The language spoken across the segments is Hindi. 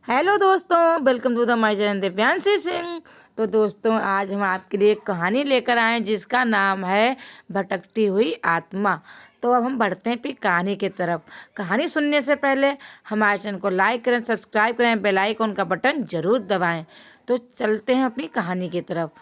हेलो दोस्तों, welcome to the my channel Divyanshi Singh. तो दोस्तों, आज हम आपके लिए एक कहानी लेकर आए जिसका नाम है भटकती हुई आत्मा। तो अब हम बढ़ते हैं फिर कहानी की तरफ। कहानी सुनने से पहले हमारे चैनल को लाइक करें, सब्सक्राइब करें, बेल आइकन का बटन ज़रूर दबाएं। तो चलते हैं अपनी कहानी की तरफ।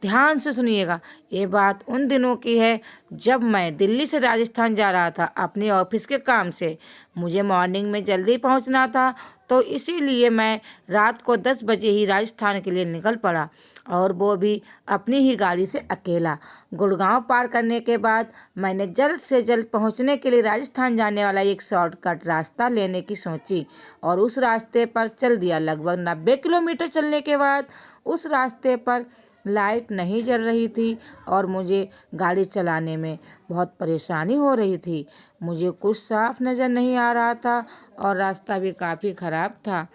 ध्यान से सुनिएगा। ये बात उन दिनों की है जब मैं दिल्ली से राजस्थान जा रहा था अपने ऑफिस के काम से। मुझे मॉर्निंग में जल्दी पहुंचना था, तो इसीलिए मैं रात को 10 बजे ही राजस्थान के लिए निकल पड़ा, और वो भी अपनी ही गाड़ी से अकेला। गुड़गांव पार करने के बाद मैंने जल्द से जल्द पहुंचने के लिए राजस्थान जाने वाला एक शॉर्टकट रास्ता लेने की सोची और उस रास्ते पर चल दिया। लगभग 90 किलोमीटर चलने के बाद उस रास्ते पर लाइट नहीं जल रही थी और मुझे गाड़ी चलाने में बहुत परेशानी हो रही थी। मुझे कुछ साफ नज़र नहीं आ रहा था और रास्ता भी काफ़ी ख़राब था।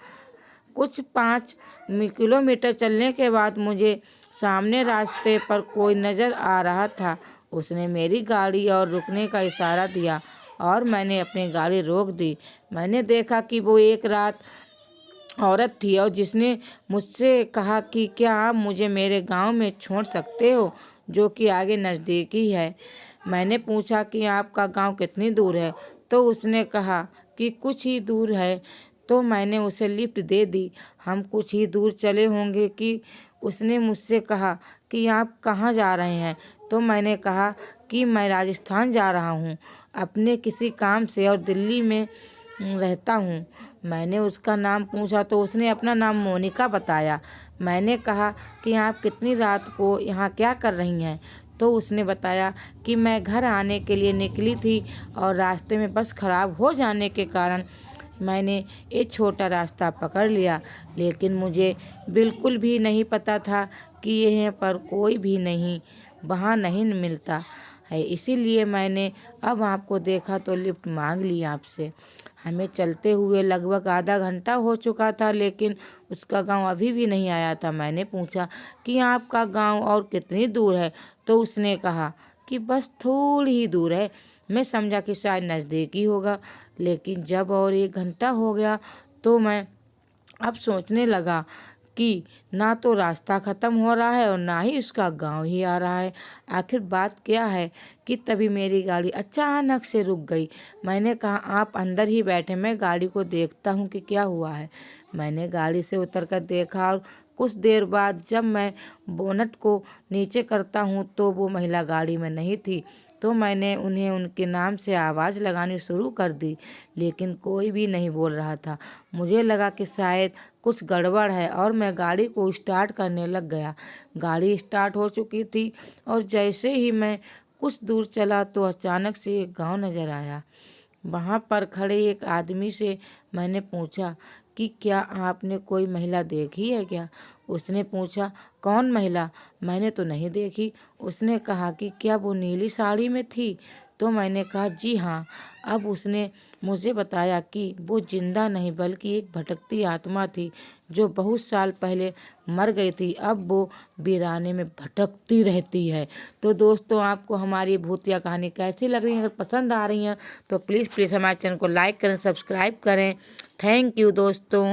कुछ 5 किलोमीटर चलने के बाद मुझे सामने रास्ते पर कोई नज़र आ रहा था। उसने मेरी गाड़ी और रुकने का इशारा दिया और मैंने अपनी गाड़ी रोक दी। मैंने देखा कि वो एक रात औरत थी और जिसने मुझसे कहा कि क्या आप मुझे मेरे गांव में छोड़ सकते हो, जो कि आगे नज़दीक ही है। मैंने पूछा कि आपका गांव कितनी दूर है, तो उसने कहा कि कुछ ही दूर है। तो मैंने उसे लिफ्ट दे दी। हम कुछ ही दूर चले होंगे कि उसने मुझसे कहा कि आप कहाँ जा रहे हैं। तो मैंने कहा कि मैं राजस्थान जा रहा हूँ अपने किसी काम से और दिल्ली में रहता हूँ। मैंने उसका नाम पूछा तो उसने अपना नाम मोनिका बताया। मैंने कहा कि आप कितनी रात को यहाँ क्या कर रही हैं। तो उसने बताया कि मैं घर आने के लिए निकली थी और रास्ते में बस खराब हो जाने के कारण मैंने एक छोटा रास्ता पकड़ लिया, लेकिन मुझे बिल्कुल भी नहीं पता था कि यहाँ पर कोई भी नहीं वहाँ नहीं मिलता है। इसीलिए मैंने अब आपको देखा तो लिफ्ट मांग ली आपसे। हमें चलते हुए लगभग आधा घंटा हो चुका था, लेकिन उसका गांव अभी भी नहीं आया था। मैंने पूछा कि आपका गांव और कितनी दूर है, तो उसने कहा कि बस थोड़ी ही दूर है। मैं समझा कि शायद नज़दीक ही होगा, लेकिन जब और 1 घंटा हो गया तो मैं अब सोचने लगा कि ना तो रास्ता ख़त्म हो रहा है और ना ही उसका गांव ही आ रहा है। आखिर बात क्या है कि तभी मेरी गाड़ी अचानक से रुक गई। मैंने कहा आप अंदर ही बैठे, मैं गाड़ी को देखता हूँ कि क्या हुआ है। मैंने गाड़ी से उतरकर देखा और कुछ देर बाद जब मैं बोनट को नीचे करता हूँ तो वो महिला गाड़ी में नहीं थी। तो मैंने उन्हें उनके नाम से आवाज़ लगानी शुरू कर दी, लेकिन कोई भी नहीं बोल रहा था। मुझे लगा कि शायद कुछ गड़बड़ है और मैं गाड़ी को स्टार्ट करने लग गया। गाड़ी स्टार्ट हो चुकी थी और जैसे ही मैं कुछ दूर चला तो अचानक से एक गांव नज़र आया। वहाँ पर खड़े एक आदमी से मैंने पूछा कि क्या आपने कोई महिला देखी है क्या। उसने पूछा कौन महिला, मैंने तो नहीं देखी। उसने कहा कि क्या वो नीली साड़ी में थी। तो मैंने कहा जी हाँ। अब उसने मुझे बताया कि वो जिंदा नहीं बल्कि एक भटकती आत्मा थी जो बहुत साल पहले मर गई थी। अब वो वीराने में भटकती रहती है। तो दोस्तों, आपको हमारी भूतिया कहानी कैसी लग रही है? अगर पसंद आ रही है तो प्लीज़ हमारे चैनल को लाइक करें, सब्सक्राइब करें। थैंक यू दोस्तों।